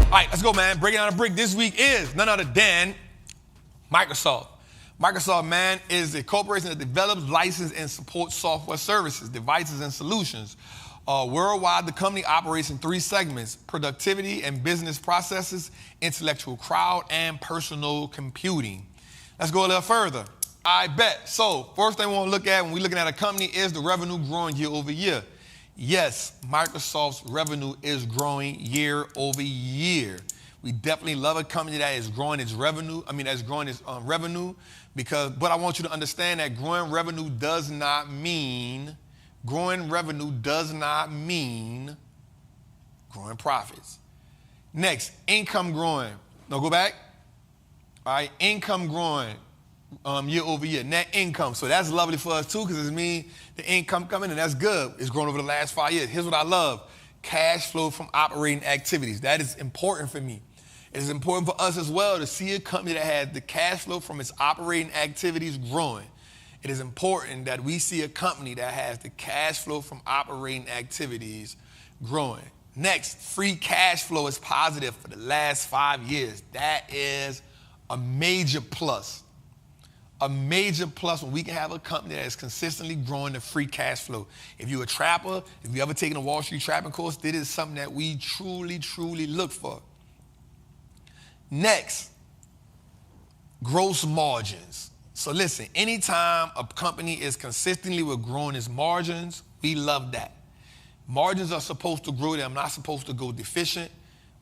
All right, let's go, man. Breaking down a brick this week is none other than Microsoft. Microsoft, man, is a corporation that develops, licenses, and supports software services, devices, and solutions. Worldwide, the company operates in 3 segments: productivity and business processes, intellectual crowd, and personal computing. Let's go a little further. I bet. So first thing we want to look at when we're looking at a company is the revenue growing year over year. Yes, Microsoft's revenue is growing year over year. We definitely love a company that is growing its revenue. That's growing its revenue but I want you to understand that growing revenue does not mean growing profits. Next, income growing. No, go back. All right, income growing year over year, net income. So that's lovely for us too, because it means the income coming, and that's good. It's grown over the last 5 years. Here's what I love: cash flow from operating activities. That is important for me. It is important for us as well to see a company that has the cash flow from its operating activities growing. It is important that we see a company that has the cash flow from operating activities growing. Next, free cash flow is positive for the last 5 years. That is a major plus. A major plus when we can have a company that is consistently growing the free cash flow. If you're a trapper, if you ever taken a Wall Street trapping course, this is something that we truly, truly look for. Next, gross margins. So listen, anytime a company is consistently growing its margins, we love that. Margins are supposed to grow. They're not supposed to go deficient.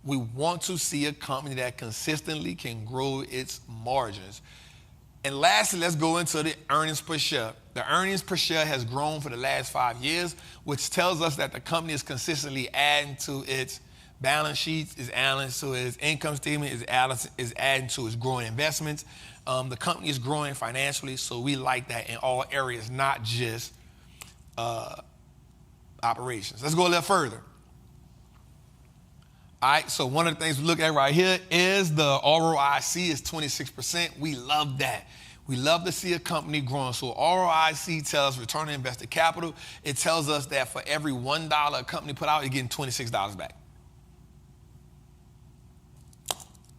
We want to see a company that consistently can grow its margins. And lastly, let's go into the earnings per share. The earnings per share has grown for the last 5 years, which tells us that the company is consistently adding to its balance sheets, is adding to its income statement, is adding to its growing investments. The company is growing financially, so we like that in all areas, not just operations. Let's go a little further. All right, so one of the things we look at right here is the ROIC is 26%. We love that. We love to see a company growing. So ROIC tells return on invested capital. It tells us that for every $1 a company put out, you're getting $26 back.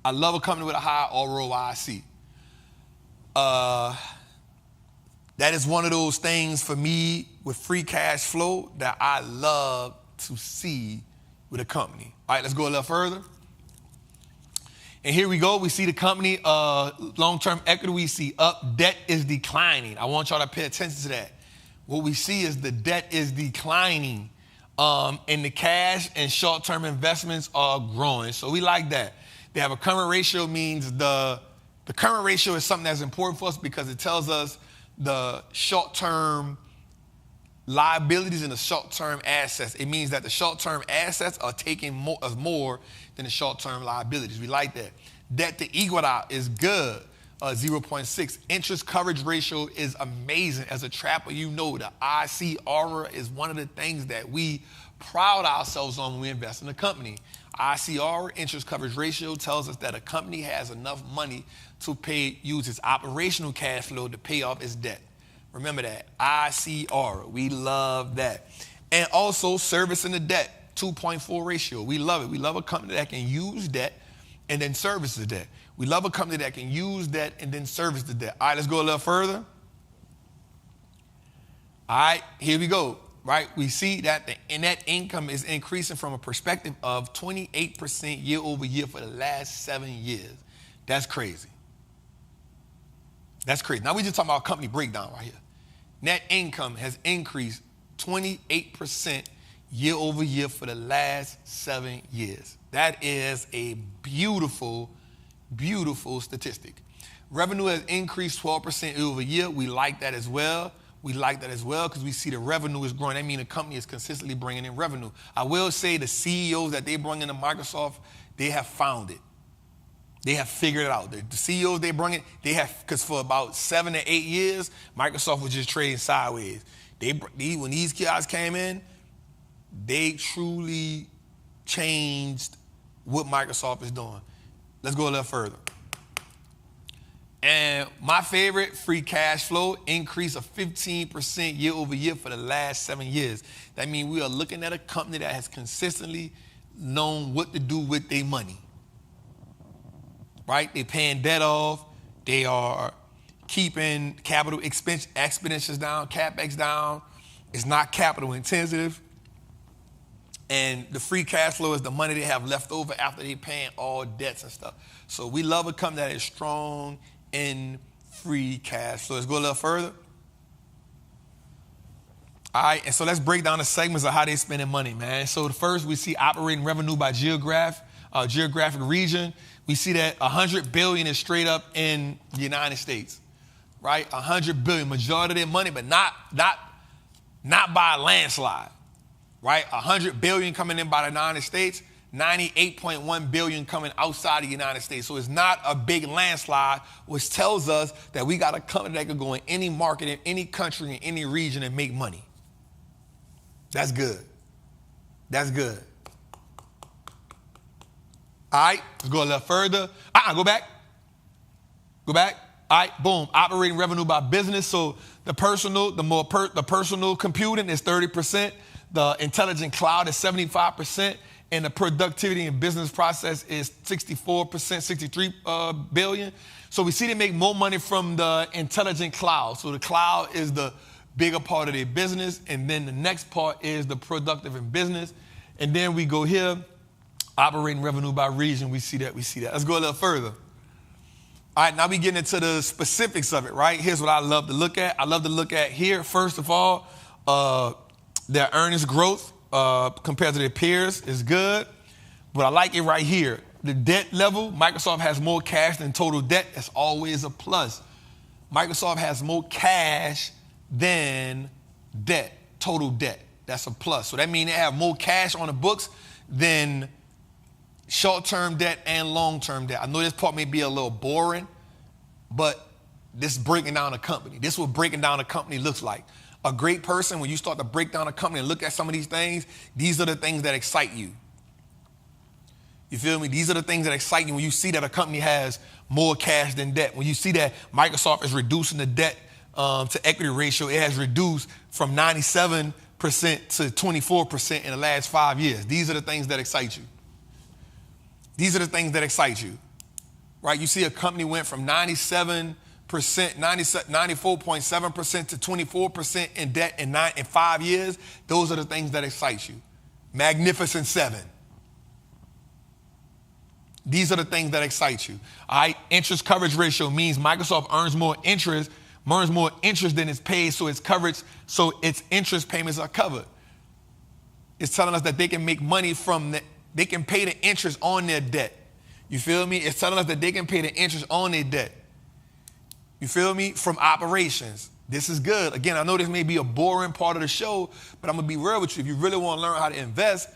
I love a company with a high ROIC. That is one of those things for me with free cash flow that I love to see with a company. All right, let's go a little further. And here we go. We see the company, long-term equity, we see up. Debt is declining. I want y'all to pay attention to that. What we see is the debt is declining, and the cash and short-term investments are growing. So we like that. They have a current ratio, means the current ratio is something that's important for us because it tells us the short-term liabilities and the short-term assets. It means that the short-term assets are taking more than the short-term liabilities. We like that. Debt to EBITDA is good, 0.6. Interest coverage ratio is amazing. As a trapper, you know the ICR is one of the things that we pride ourselves on when we invest in a company. ICR, interest coverage ratio, tells us that a company has enough money to use its operational cash flow to pay off its debt. Remember that, ICR, we love that. And also servicing the debt, 2.4 ratio, we love it. We love a company that can use debt and then service the debt. We love a company that can use debt and then service the debt. All right, let's go a little further. All right, here we go, right? We see that the net income is increasing from a perspective of 28% year over year for the last 7 years. That's crazy. That's crazy. Now we just talking about company breakdown right here. Net income has increased 28% year over year for the last 7 years. That is a beautiful, beautiful statistic. Revenue has increased 12% year over year. We like that as well. We like that as well because we see the revenue is growing. That means the company is consistently bringing in revenue. I will say the CEOs that they bring into Microsoft, they have found it. They have figured it out. The CEOs they bring it, because for about 7 to 8 years, Microsoft was just trading sideways. When these guys came in, they truly changed what Microsoft is doing. Let's go a little further. And my favorite, free cash flow, increase of 15% year over year for the last 7 years. That means we are looking at a company that has consistently known what to do with their money. right? They're paying debt off. They are keeping capital expenditures down, CapEx down. It's not capital intensive. And the free cash flow is the money they have left over after they paying all debts and stuff. So we love a company that is strong in free cash flow. Let's go a little further. All right, and so let's break down the segments of how they're spending money, man. So the first, we see operating revenue by geographic region. We see that $100 billion is straight up in the United States, right? $100 billion, majority of their money, but not by a landslide, right? $100 billion coming in by the United States, 98.1 billion coming outside the United States. So it's not a big landslide, which tells us that we got a company that could go in any market, in any country, in any region and make money. That's good. That's good. All right, let's go a little further. Go back. All right, boom. Operating revenue by business. So the personal computing is 30%. The intelligent cloud is 75%. And the productivity and business process is 64%, 63 billion. So we see they make more money from the intelligent cloud. So the cloud is the bigger part of their business. And then the next part is the productive and business. And then we go here, operating revenue by region. We see that. Let's go a little further. All right, now we get into the specifics of it, right? Here's what I love to look at. I love to look at here, first of all, their earnings growth compared to their peers is good. But I like it right here. The debt level, Microsoft has more cash than total debt. That's always a plus. Microsoft has more cash than debt, total debt. That's a plus. So that means they have more cash on the books than short-term debt and long-term debt. I know this part may be a little boring, but this is breaking down a company. This is what breaking down a company looks like. A great person, when you start to break down a company and look at some of these things, these are the things that excite you. You feel me? These are the things that excite you when you see that a company has more cash than debt. When you see that Microsoft is reducing the debt to equity ratio, it has reduced from 97% to 24% in the last 5 years. These are the things that excite you. These are the things that excite you, right? You see a company went from 94.7% to 24% in debt in 5 years. Those are the things that excite you. Magnificent Seven. These are the things that excite you. All right, interest coverage ratio means Microsoft earns more interest than it's paid, so its interest payments are covered. It's telling us that they can make money they can pay the interest on their debt. You feel me? It's telling us that they can pay the interest on their debt. You feel me? From operations. This is good. Again, I know this may be a boring part of the show, but I'm going to be real with you. If you really want to learn how to invest,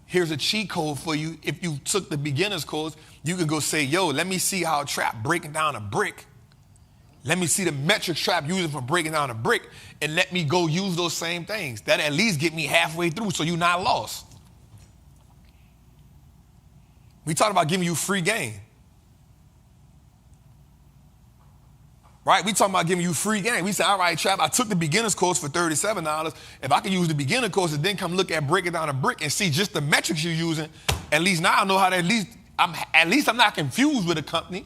here's a cheat code for you. If you took the beginner's course, you can go say, yo, let me see how a trap breaking down a brick. Let me see the metric trap using for breaking down a brick, and let me go use those same things. That at least get me halfway through so you're not lost. We talked about giving you free game. Right? We talking about giving you free game. We said, all right, Trap, I took the beginner's course for $37. If I can use the beginner course and then come look at breaking down a brick and see just the metrics you're using, at least now I know how to at least I'm not confused with a company.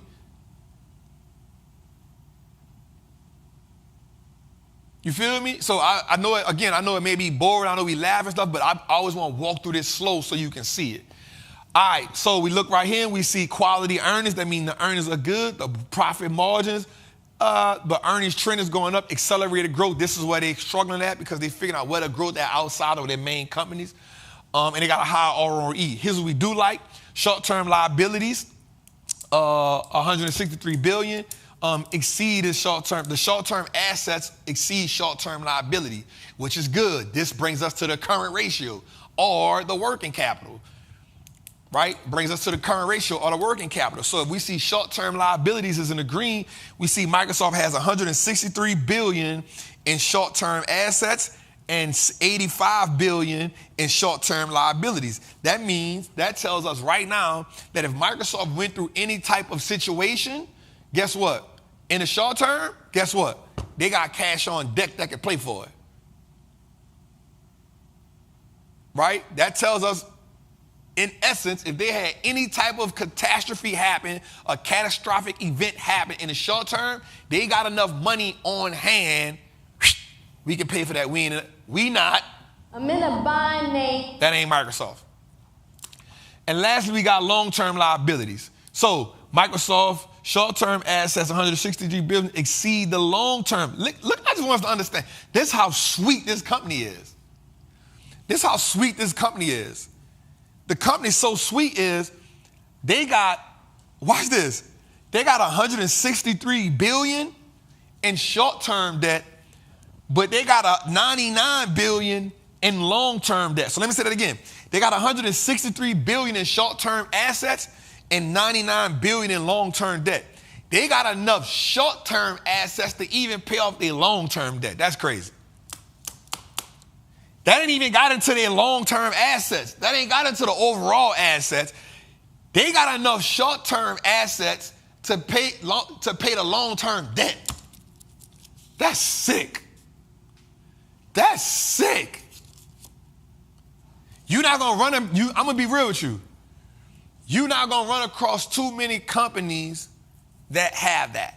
You feel me? So I know it, again, I know it may be boring. I know we laugh and stuff, but I always want to walk through this slow so you can see it. All right, so we look right here and we see quality earnings. That means the earnings are good, the profit margins, the earnings trend is going up, accelerated growth. This is where they're struggling at because they're figuring out where to grow that outside of their main companies. And they got a high ROE. Here's what we do like. Short-term liabilities, 163 billion, exceed the short-term assets exceed short-term liability, which is good. This brings us to the current ratio or the working capital. Right? Brings us to the current ratio or the working capital. So if we see short-term liabilities is in the green, we see Microsoft has 163 billion in short-term assets and 85 billion in short-term liabilities. That tells us right now that if Microsoft went through any type of situation, guess what? In the short term, guess what? They got cash on deck that can play for it. Right? That tells us in essence, if they had any type of catastrophe happen, a catastrophic event happen in the short term, they got enough money on hand, we can pay for that. We not. I'm in a bind, Nate. That ain't Microsoft. And lastly, we got long-term liabilities. So Microsoft short-term assets, 163 billion, exceed the long-term. Look, I just want us to understand. This is how sweet this company is. This is how sweet this company is. The company's so sweet is they got, watch this, they got 163 billion in short-term debt, but they got a 99 billion in long-term debt. So let me say that again. They got 163 billion in short-term assets and 99 billion in long-term debt. They got enough short-term assets to even pay off their long-term debt. That's crazy. That ain't even got into their long-term assets. That ain't got into the overall assets. They got enough short-term assets to pay the long-term debt. That's sick. That's sick. You're not gonna run I'm gonna be real with you. You're not gonna run across too many companies that have that.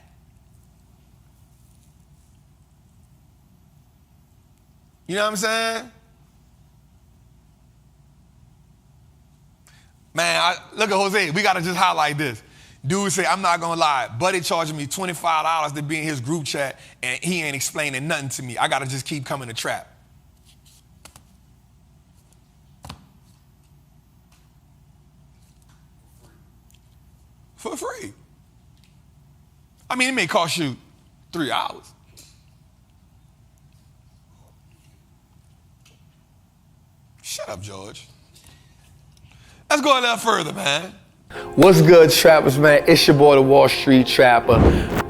You know what I'm saying? Man, look at Jose. We got to just highlight this. Dude say, I'm not going to lie. Buddy charging me $25 to be in his group chat, and he ain't explaining nothing to me. I got to just keep coming to trap. For free. I mean, it may cost you 3 hours. Shut up, George. Let's go a little further, man. What's good, trappers, man? It's your boy, the Wall Street Trapper.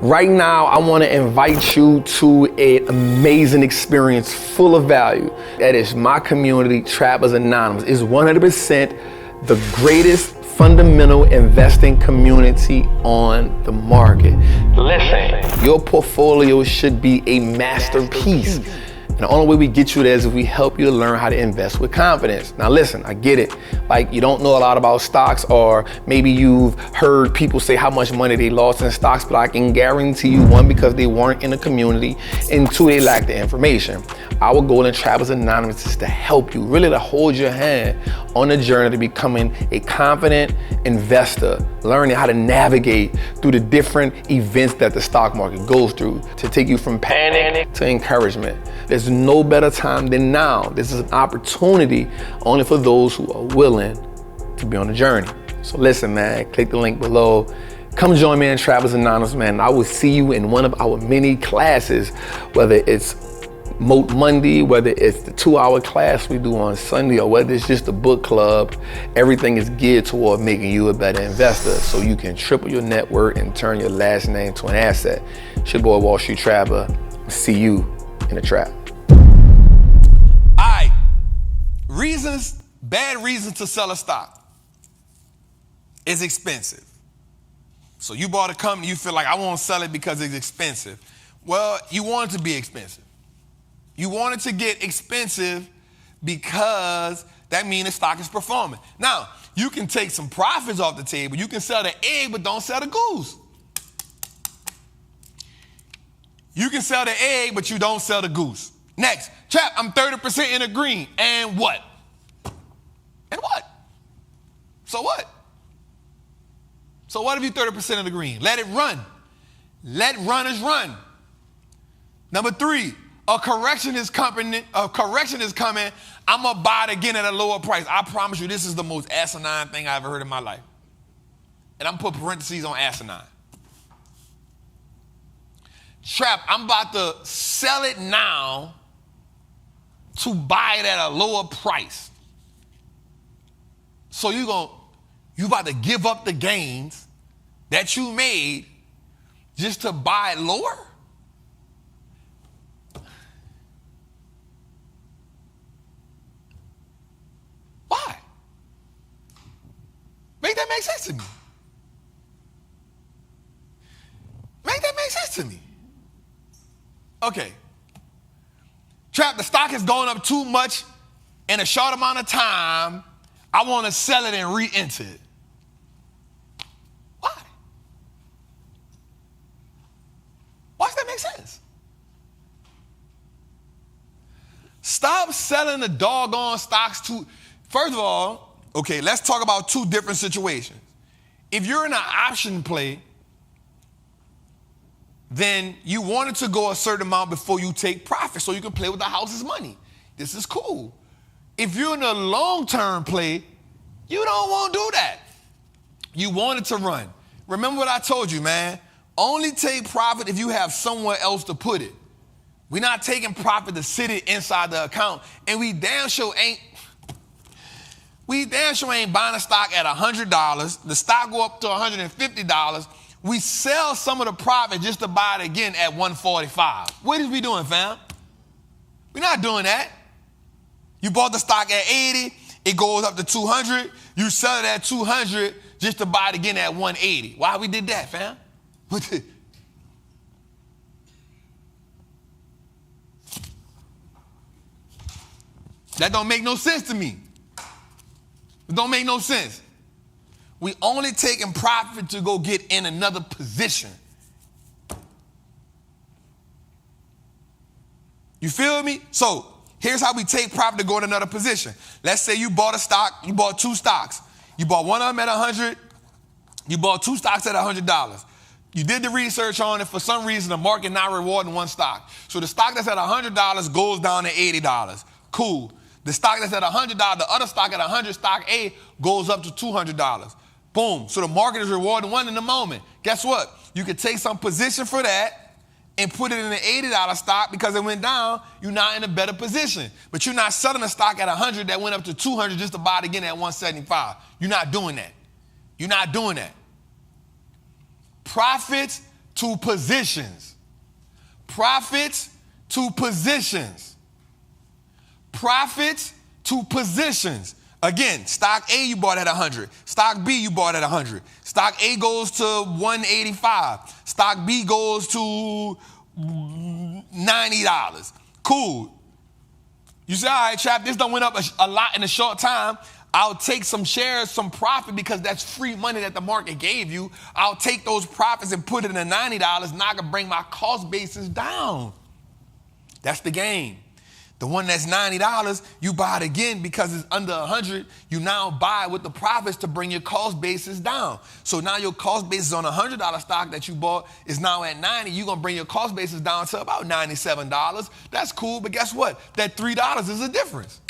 Right now, I want to invite you to an amazing experience full of value. That is my community, Trappers Anonymous. It's 100% the greatest fundamental investing community on the market. Listen, your portfolio should be a masterpiece. And the only way we get you there is if we help you to learn how to invest with confidence. Now listen, I get it. Like, you don't know a lot about stocks, or maybe you've heard people say how much money they lost in stocks, but I can guarantee you, one, because they weren't in the community, and two, they lack the information. Our goal in Trappers Anonymous is to help you, really to hold your hand on the journey to becoming a confident investor, learning how to navigate through the different events that the stock market goes through, to take you from panic to encouragement. There's no better time than now. This is an opportunity only for those who are willing to be on the journey. So listen, man, click the link below. Come join me in Trappers Anonymous, man. I will see you in one of our many classes, whether it's Moat Monday, whether it's the 2-hour class we do on Sunday, or whether it's just a book club. Everything is geared toward making you a better investor so you can triple your net worth and turn your last name to an asset. It's your boy, Wall Street Trapper. See you in the trap. All right. Bad reasons to sell a stock. It's expensive. So you bought a company, you feel like, I won't sell it because it's expensive. Well, you want it to be expensive. You want it to get expensive because that means the stock is performing. Now, you can take some profits off the table. You can sell the egg, but don't sell the goose. You can sell the egg, but you don't sell the goose. Next, Trap, I'm 30% in the green. And what? And what? So what? So what if you 30% in the green? Let it run. Let runners run. Number 3, a correction is coming. I'm going to buy it again at a lower price. I promise you, this is the most asinine thing I ever heard in my life. And I'm putting parentheses on asinine. Trap, I'm about to sell it now to buy it at a lower price. So you about to give up the gains that you made just to buy it lower? Why? Make that make sense to me. Make that make sense to me. Okay. Trap, the stock has gone up too much in a short amount of time. I want to sell it and re-enter it. Why? Why does that make sense? Stop selling the doggone stocks to, first of all, okay, let's talk about two different situations. If you're in an option play, then you wanted to go a certain amount before you take profit so you can play with the house's money. This is cool. If you're in a long-term play, you don't want to do that. You want it to run. Remember what I told you, man. Only take profit if you have somewhere else to put it. We're not taking profit to sit it inside the account, and we damn sure ain't buying a stock at $100. The stock go up to $150. We sell some of the profit just to buy it again at $145. What is we doing, fam? We're not doing that. You bought the stock at 80, it goes up to 200. You sell it at 200 just to buy it again at 180. Why we did that, fam? That don't make no sense to me. It don't make no sense. We only taking profit to go get in another position. You feel me? So here's how we take profit to go in another position. Let's say you bought a stock, you bought two stocks. You bought one of them at 100. You bought two stocks at $100. You did the research on it. For some reason, the market not rewarding one stock. So the stock that's at $100 goes down to $80. Cool. The stock that's at $100, the other stock at 100, stock A, goes up to $200. Boom. So the market is rewarding one in the moment. Guess what? You could take some position for that and put it in an $80 stock because it went down. You're not in a better position. But you're not selling a stock at 100 that went up to 200 just to buy it again at 175. You're not doing that. You're not doing that. Profits to positions. Profits to positions. Profits to positions. Again, stock A you bought at 100. Stock B you bought at 100. Stock A goes to 185. Stock B goes to $90. Cool. You say, all right, Chap, this done went up a lot in a short time. I'll take some shares, some profit, because that's free money that the market gave you. I'll take those profits and put it in the $90. Now I can bring my cost basis down. That's the game. The one that's $90, you buy it again because it's under 100. You now buy with the profits to bring your cost basis down. So now your cost basis on a $100 stock that you bought is now at 90. You're going to bring your cost basis down to about $97. That's cool, but guess what? That $3 is a difference.